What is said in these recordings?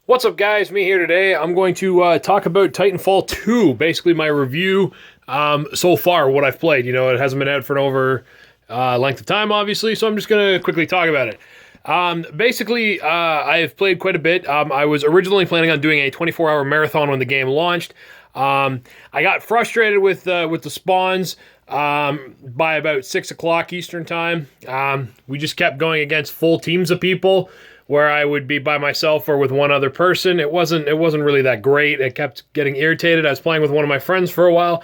What's up, guys? Me here today. I'm going to talk about Titanfall 2, basically my review so far, what I've played. You know, it hasn't been out for an over length of time, obviously, so I'm just going to quickly talk about it. Basically, I've played quite a bit. I was originally planning on doing a 24-hour marathon when the game launched. I got frustrated with the spawns by about 6 o'clock Eastern time. We just kept going against full teams of people, where I would be by myself or with one other person. It wasn't really that great. It kept getting irritated. I was playing with one of my friends for a while,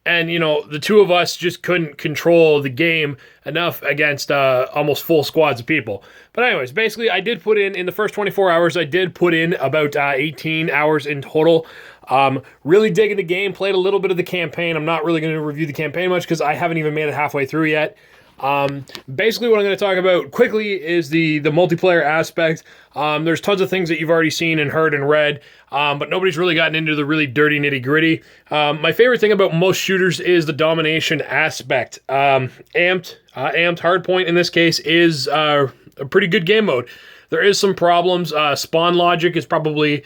and you know, the two of us just couldn't control the game enough against almost full squads of people. But anyways, basically, I did put in the first 24 hours, I did put in about 18 hours in total. Really digging the game, played a little bit of the campaign. I'm not really going to review the campaign much because I haven't even made it halfway through yet. Basically what I'm going to talk about quickly is the multiplayer aspect. There's tons of things that you've already seen and heard and read, but nobody's really gotten into the really dirty nitty-gritty. My favorite thing about most shooters is the domination aspect. Amped Hardpoint in this case is a pretty good game mode. There is some problems. Spawn logic is probably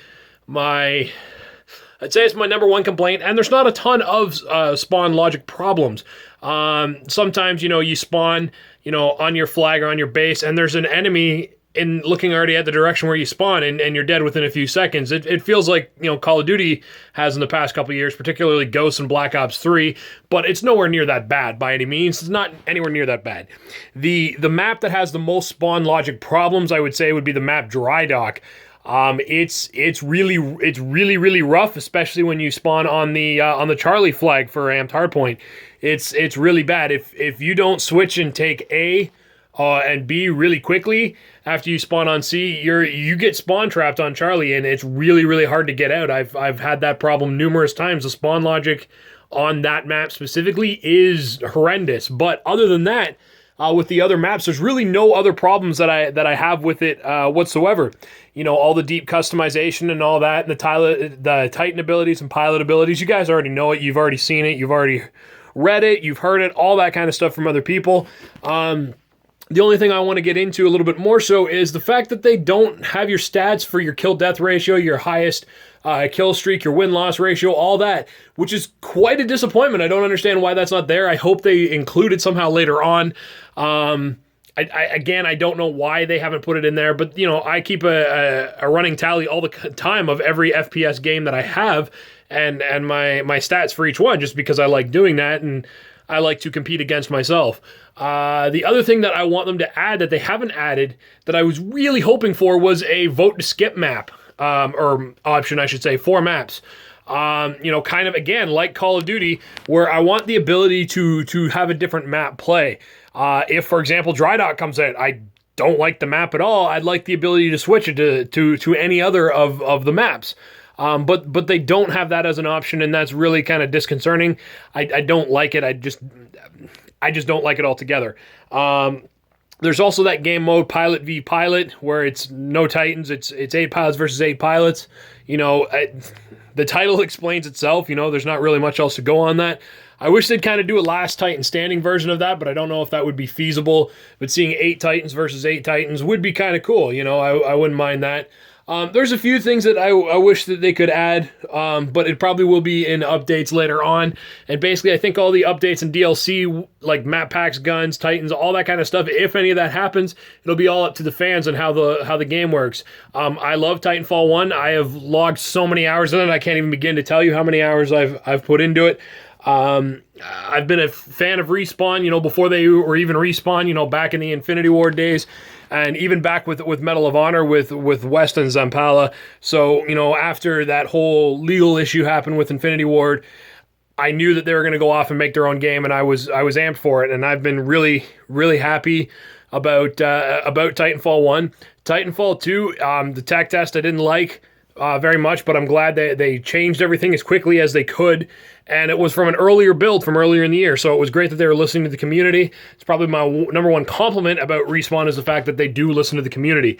I'd say it's my number one complaint, and there's not a ton of spawn logic problems. Sometimes, you know, you spawn, you know, on your flag or on your base, and there's an enemy in looking already at the direction where you spawn, and you're dead within a few seconds. It feels like, you know, Call of Duty has in the past couple of years, particularly Ghosts and Black Ops 3, but it's nowhere near that bad by any means. It's not anywhere near that bad. The map that has the most spawn logic problems, I would say, would be the map Dry Dock. It's really rough, especially when you spawn on the Charlie flag for Amped Hardpoint. It's really bad. If you don't switch and take A and B really quickly after you spawn on C, you get spawn trapped on Charlie, and it's really hard to get out. I've had that problem numerous times. The spawn logic on that map specifically is horrendous. But other than that, with the other maps, there's really no other problems that I have with it whatsoever. You know, all the deep customization and all that, and the Titan abilities and pilot abilities, you guys already know it. You've already seen it. You've already read it. You've heard it. All that kind of stuff from other people. The only thing I want to get into a little bit more so is the fact that they don't have your stats for your kill-death ratio, your highest kill streak, your win-loss ratio, all that, which is quite a disappointment. I don't understand why that's not there. I hope they include it somehow later on. Again, I don't know why they haven't put it in there, but you know, I keep a running tally all the time of every FPS game that I have, and my stats for each one, just because I like doing that, and I like to compete against myself. The other thing that I want them to add that they haven't added, that I was really hoping for, was a vote to skip map, or option, I should say, for maps. You know, kind of, again, like Call of Duty, where I want the ability to have a different map play. If, for example, Dry Dock comes out, I don't like the map at all, I'd like the ability to switch it to any other of the maps. But they don't have that as an option, and that's really kind of disconcerting. I don't like it. I just don't like it altogether. There's also that game mode, Pilot v Pilot, where it's no Titans. It's 8 pilots versus 8 pilots. You know, the title explains itself. You know, there's not really much else to go on that. I wish they'd kind of do a Last Titan Standing version of that, but I don't know if that would be feasible. But seeing 8 Titans versus 8 Titans would be kind of cool. You know, I wouldn't mind that. There's a few things that I wish that they could add, but it probably will be in updates later on. And basically, I think all the updates and DLC, like map packs, guns, Titans, all that kind of stuff, if any of that happens, it'll be all up to the fans and how the game works. I love Titanfall 1. I have logged so many hours in it, I can't even begin to tell you how many hours I've put into it. I've been a fan of Respawn, you know, before they were even Respawn, you know, back in the Infinity Ward days, and even back with Medal of Honor with West and Zampala. So, you know, after that whole legal issue happened with Infinity Ward, I knew that they were going to go off and make their own game, and I was amped for it, and I've been really happy about Titanfall 1. Titanfall 2, the TAC Test I didn't like very much, but I'm glad they changed everything as quickly as they could, and it was from an earlier build from earlier in the year, so it was great that they were listening to the community. It's probably my number one compliment about Respawn, is the fact that they do listen to the community.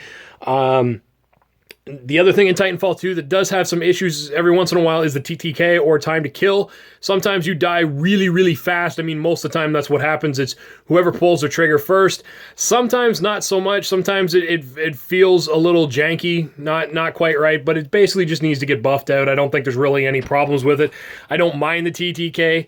The other thing in Titanfall 2 that does have some issues every once in a while is the TTK, or time to kill. Sometimes you die really, really fast. I mean, most of the time that's what happens. It's whoever pulls the trigger first. Sometimes not so much. Sometimes it feels a little janky, not quite right, but it basically just needs to get buffed out. I don't think there's really any problems with it. I don't mind the TTK,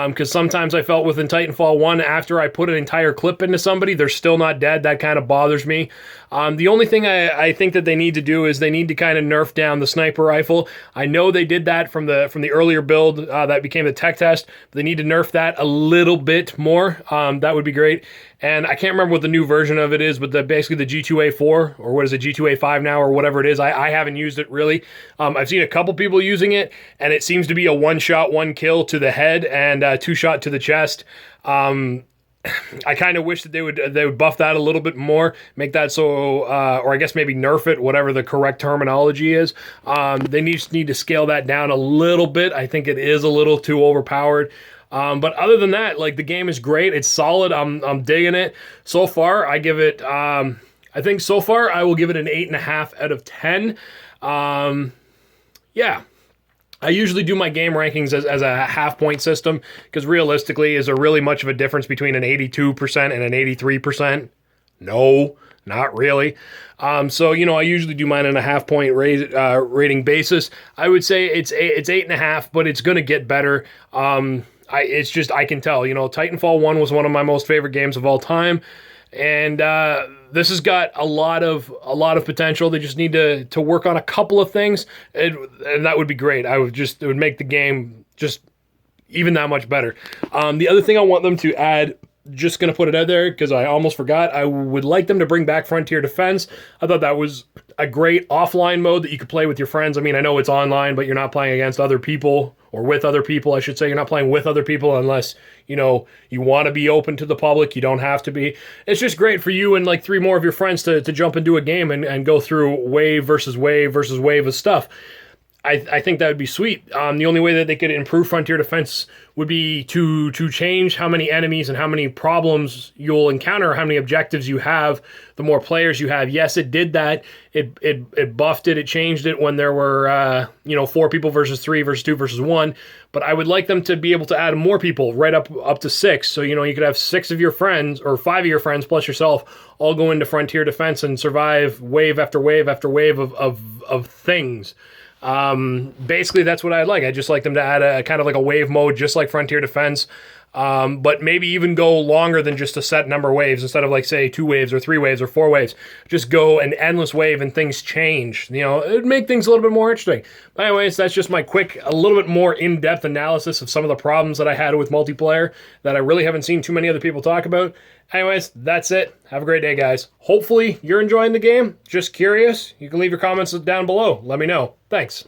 because sometimes I felt within Titanfall 1, after I put an entire clip into somebody, they're still not dead. That kind of bothers me. The only thing I think that they need to do is they need to kind of nerf down the sniper rifle. I know they did that from the earlier build that became the TAC Test. They need to nerf that a little bit more. That would be great. And I can't remember what the new version of it is, but basically the G2A4, or what is it, G2A5 now, or whatever it is. I haven't used it really. I've seen a couple people using it, and it seems to be a one-shot, one-kill to the head and two-shot to the chest. I kind of wish that they would buff that a little bit more, make that so, or I guess maybe nerf it, whatever the correct terminology is. They just need to scale that down a little bit. I think it is a little too overpowered. But other than that, like, the game is great. It's solid. I'm digging it. So far, I give it, I think so far I will give it an 8.5 out of 10. Yeah. I usually do my game rankings as a half-point system, because realistically, is there really much of a difference between an 82% and an 83%? No, not really. So, I usually do mine on a half-point rating basis. I would say it's 8.5, but it's going to get better. It's just, I can tell, Titanfall 1 was one of my most favorite games of all time. And this has got a lot of potential. They just need to work on a couple of things, and that would be great. It would make the game just even that much better. The other thing I want them to add, just going to put it out there because I almost forgot, I would like them to bring back Frontier Defense. I thought that was a great offline mode that you could play with your friends. I mean, I know it's online, but you're not playing against other people, or with other people, I should say. You're not playing with other people unless, you want to be open to the public. You don't have to be. It's just great for you and like 3 more of your friends to jump into a game and go through wave versus wave versus wave of stuff. I think that would be sweet. The only way that they could improve Frontier Defense would be to change how many enemies and how many problems you'll encounter, how many objectives you have, the more players you have. Yes, it did that. It buffed it. It changed it when there were 4 people versus 3 versus 2 versus 1. But I would like them to be able to add more people, right up to 6. So you could have 6 of your friends, or 5 of your friends plus yourself, all go into Frontier Defense and survive wave after wave after wave of things. Basically that's what I'd like. I'd just like them to add a kind of like a wave mode, just like Frontier Defense, but maybe even go longer than just a set number of waves. Instead of, like, say 2 waves or 3 waves or 4 waves, just go an endless wave and things change. It'd make things a little bit more interesting. But anyways, that's just my quick, a little bit more in-depth analysis of some of the problems that I had with multiplayer that I really haven't seen too many other people talk about. Anyways, that's it. Have a great day, guys. Hopefully you're enjoying the game. Just curious. You can leave your comments down below. Let me know. Thanks.